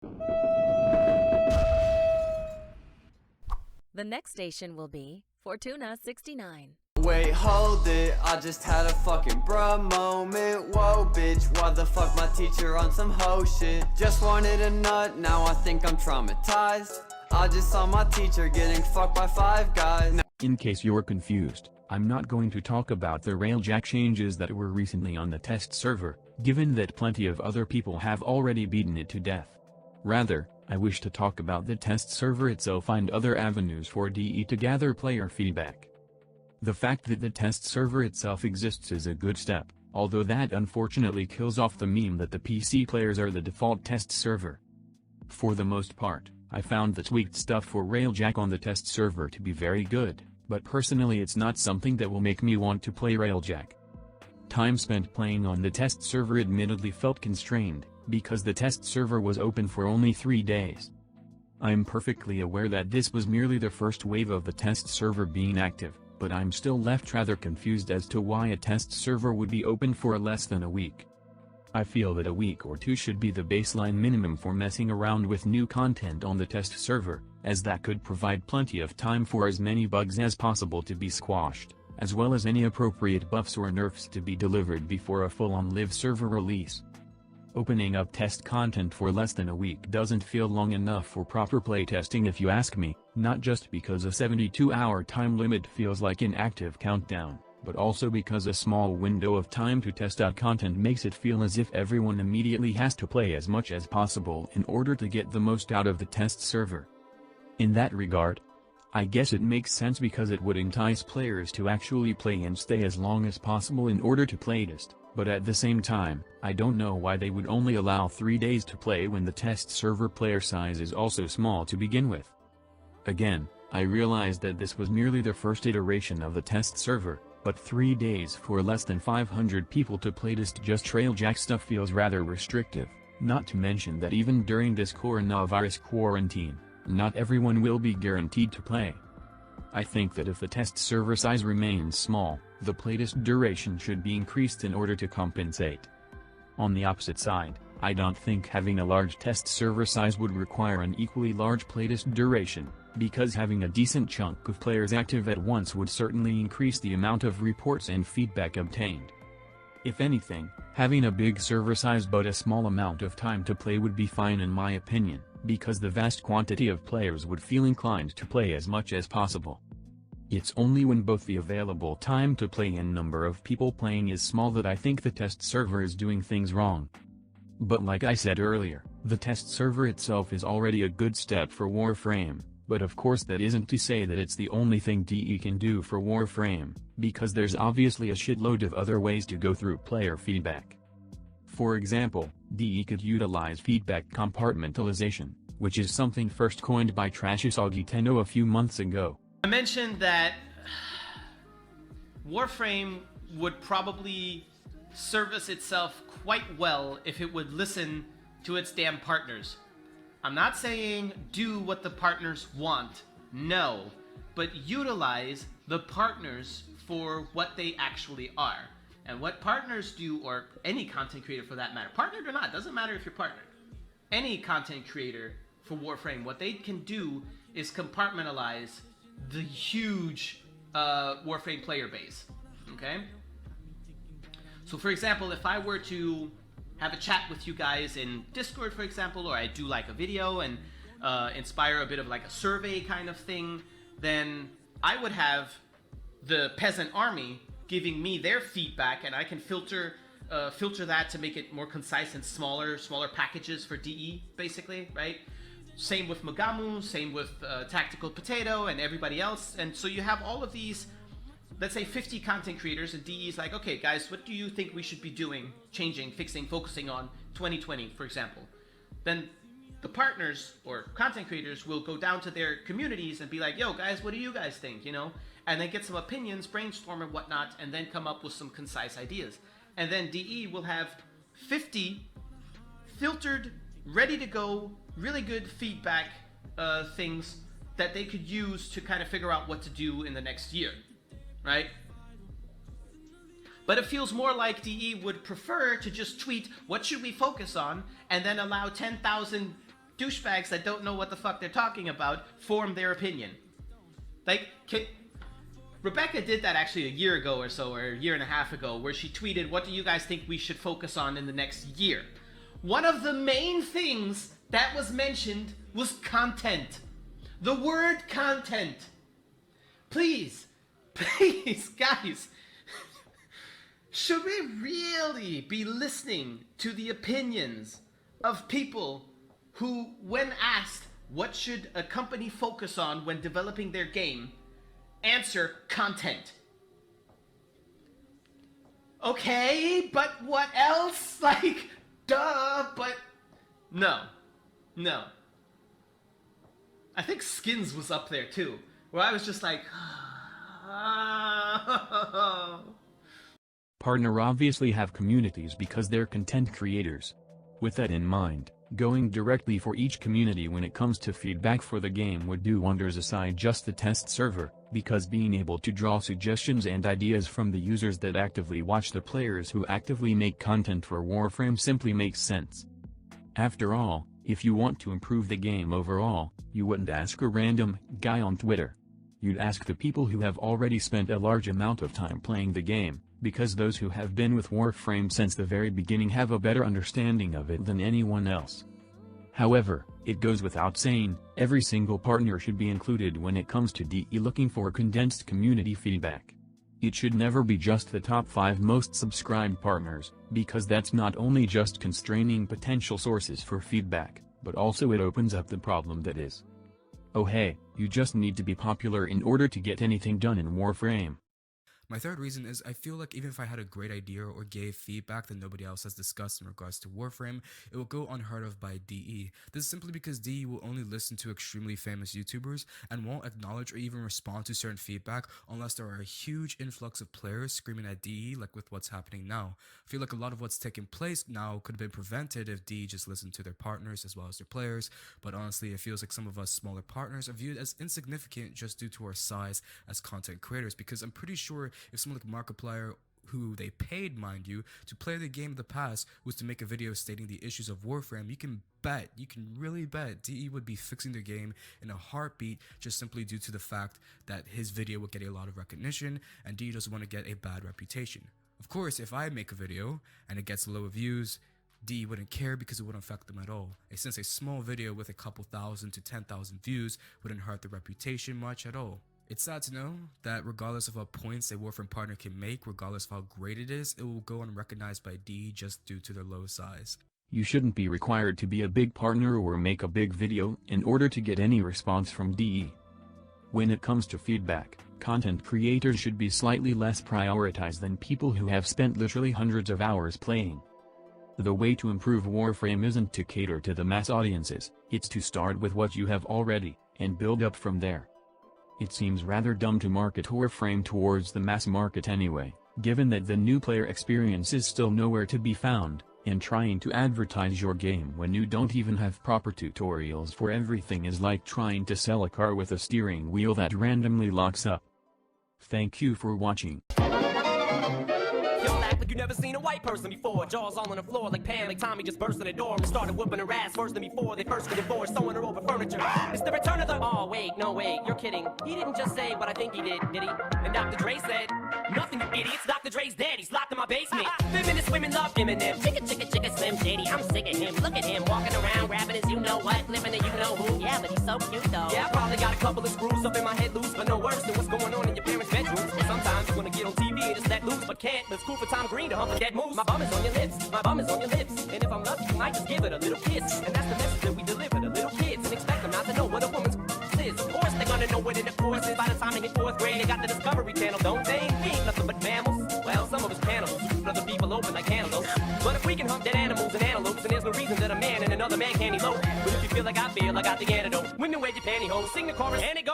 The next station will be Fortuna 69. Wait, hold it, I just had a fucking bruh moment. Whoa, bitch, why the fuck my teacher on some hoe shit? Just wanted a nut, now I think I'm traumatized. I just saw my teacher getting fucked by 5 guys. In case you're confused, I'm not going to talk about the Railjack changes that were recently on the test server, given that plenty of other people have already beaten it to death. Rather, I wish to talk about the test server itself and other avenues for DE to gather player feedback. The fact that the test server itself exists is a good step, although that unfortunately kills off the meme that the PC players are the default test server. For the most part, I found the tweaked stuff for Railjack on the test server to be very good, but personally it's not something that will make me want to play Railjack. Time spent playing on the test server admittedly felt constrained, because the test server was open for only 3 days. I'm perfectly aware that this was merely the first wave of the test server being active, but I'm still left rather confused as to why a test server would be open for less than a week. I feel that a week or 2 should be the baseline minimum for messing around with new content on the test server, as that could provide plenty of time for as many bugs as possible to be squashed, as well as any appropriate buffs or nerfs to be delivered before a full-on live server release. Opening up test content for less than a week doesn't feel long enough for proper playtesting if you ask me, not just because a 72-hour time limit feels like an active countdown, but also because a small window of time to test out content makes it feel as if everyone immediately has to play as much as possible in order to get the most out of the test server. In that regard, I guess it makes sense because it would entice players to actually play and stay as long as possible in order to playtest, but at the same time, I don't know why they would only allow 3 days to play when the test server player size is also small to begin with. Again, I realized that this was merely the first iteration of the test server, but 3 days for less than 500 people to playtest just Railjack stuff feels rather restrictive, not to mention that even during this coronavirus quarantine, not everyone will be guaranteed to play. I think that if the test server size remains small, the playtest duration should be increased in order to compensate. On the opposite side, I don't think having a large test server size would require an equally large playtest duration, because having a decent chunk of players active at once would certainly increase the amount of reports and feedback obtained. If anything, having a big server size but a small amount of time to play would be fine in my opinion, because the vast quantity of players would feel inclined to play as much as possible. It's only when both the available time to play and number of people playing is small that I think the test server is doing things wrong. But like I said earlier, the test server itself is already a good step for Warframe, but of course that isn't to say that it's the only thing DE can do for Warframe, because there's obviously a shitload of other ways to go through player feedback. For example, DE could utilize feedback compartmentalization, which is something first coined by Trashusagi Tenno a few months ago. I mentioned that Warframe would probably service itself quite well if it would listen to its damn partners. I'm not saying do what the partners want, no, but utilize the partners for what they actually are. And what partners do, or any content creator for that matter, partnered or not, doesn't matter if you're partnered. Any content creator for Warframe, what they can do is compartmentalize the huge Warframe player base, okay? So for example, if I were to have a chat with you guys in Discord, for example, or I do like a video and inspire a bit of like a survey kind of thing, then I would have the peasant army giving me their feedback, and I can filter that to make it more concise and smaller packages for DE, basically, right? Same with Magamu, same with Tactical Potato and everybody else. And so you have all of these, let's say 50 content creators, and DE is like, okay guys, what do you think we should be doing, changing, fixing, focusing on 2020, for example? Then the partners or content creators will go down to their communities and be like, yo guys, what do you guys think, you know? And then get some opinions, brainstorm and whatnot, and then come up with some concise ideas. And then DE will have 50 filtered, ready to go, really good feedback things that they could use to kind of figure out what to do in the next year, right? But it feels more like DE would prefer to just tweet, what should we focus on, and then allow 10,000 douchebags that don't know what the fuck they're talking about form their opinion. Like, Rebecca did that actually a year ago or so, or a year and a half ago, where she tweeted, what do you guys think we should focus on in the next year? One of the main things that was mentioned was content. The word content. Please, guys, should we really be listening to the opinions of people who, when asked what should a company focus on when developing their game, answer content? Okay, but what else? Like, duh, but no. I think Skins was up there too, where I was just like, Partner obviously have communities because they're content creators. With that in mind, going directly for each community when it comes to feedback for the game would do wonders aside just the test server, because being able to draw suggestions and ideas from the users that actively watch the players who actively make content for Warframe simply makes sense. After all, if you want to improve the game overall, you wouldn't ask a random guy on Twitter. You'd ask the people who have already spent a large amount of time playing the game, because those who have been with Warframe since the very beginning have a better understanding of it than anyone else. However, it goes without saying, every single partner should be included when it comes to DE looking for condensed community feedback. It should never be just the top 5 most subscribed partners, because that's not only just constraining potential sources for feedback, but also it opens up the problem that is, oh hey, you just need to be popular in order to get anything done in Warframe. My third reason is I feel like even if I had a great idea or gave feedback that nobody else has discussed in regards to Warframe, it will go unheard of by DE. This is simply because DE will only listen to extremely famous YouTubers and won't acknowledge or even respond to certain feedback unless there are a huge influx of players screaming at DE like with what's happening now. I feel like a lot of what's taking place now could have been prevented if DE just listened to their partners as well as their players, but honestly it feels like some of us smaller partners are viewed as insignificant just due to our size as content creators, because I'm pretty sure if someone like Markiplier, who they paid, mind you, to play the game in the past, was to make a video stating the issues of Warframe, you can really bet DE would be fixing the game in a heartbeat, just simply due to the fact that his video would get a lot of recognition and DE doesn't want to get a bad reputation. Of course, if I make a video and it gets low views, DE wouldn't care because it wouldn't affect them at all. Since a small video with a couple thousand to 10,000 views wouldn't hurt the reputation much at all. It's sad to know that regardless of what points a Warframe partner can make, regardless of how great it is, it will go unrecognized by DE just due to their low size. You shouldn't be required to be a big partner or make a big video in order to get any response from DE. When it comes to feedback, content creators should be slightly less prioritized than people who have spent literally hundreds of hours playing. The way to improve Warframe isn't to cater to the mass audiences, it's to start with what you have already, and build up from there. It seems rather dumb to market Warframe towards the mass market anyway, given that the new player experience is still nowhere to be found, and trying to advertise your game when you don't even have proper tutorials for everything is like trying to sell a car with a steering wheel that randomly locks up. Thank you for watching. You never seen a white person before. Jaws all on the floor like Pam, like Tommy just burst in the door and started whooping her ass worse than before they first got divorced, throwing her over furniture. It's the return of the... Oh, wait, no, wait, you're kidding. He didn't just say what I think he did he? And Dr. Dre said, nothing, you idiots. Dr. Dre's dead. He's locked in my basement. Feminist women love Eminem. Chicka, chicka, chicka, Slim Shady. I'm sick of him. Look at him walking around, grabbing his you-know-what, living a you-know-who. Yeah, but he's so cute, though. Yeah, I probably got a couple of screws up in my head loose, but no worse than what's going on in your parents' bedrooms. And sometimes you want to get on TV and just let loose, but can't. But it's cool for Tom Green to hump a dead moose. My bum is on your lips, my bum is on your lips. And if I'm lucky, you might just give it a little kiss. And that's the message that we deliver to little kids and expect them not to know what a woman's is. Of course they're gonna know what intercourse is by the time they hit 4th grade. They got the Discovery Channel, don't they? We ain't nothing but mammals. Well, some of us cannibals, other people open like cantaloupes. But if we can hump dead animals and antelopes, then there's no reason that a man and another man can't elope. But if you feel like I feel, I got the antidote. Women wear your pantyhose, sing the chorus, and it goes.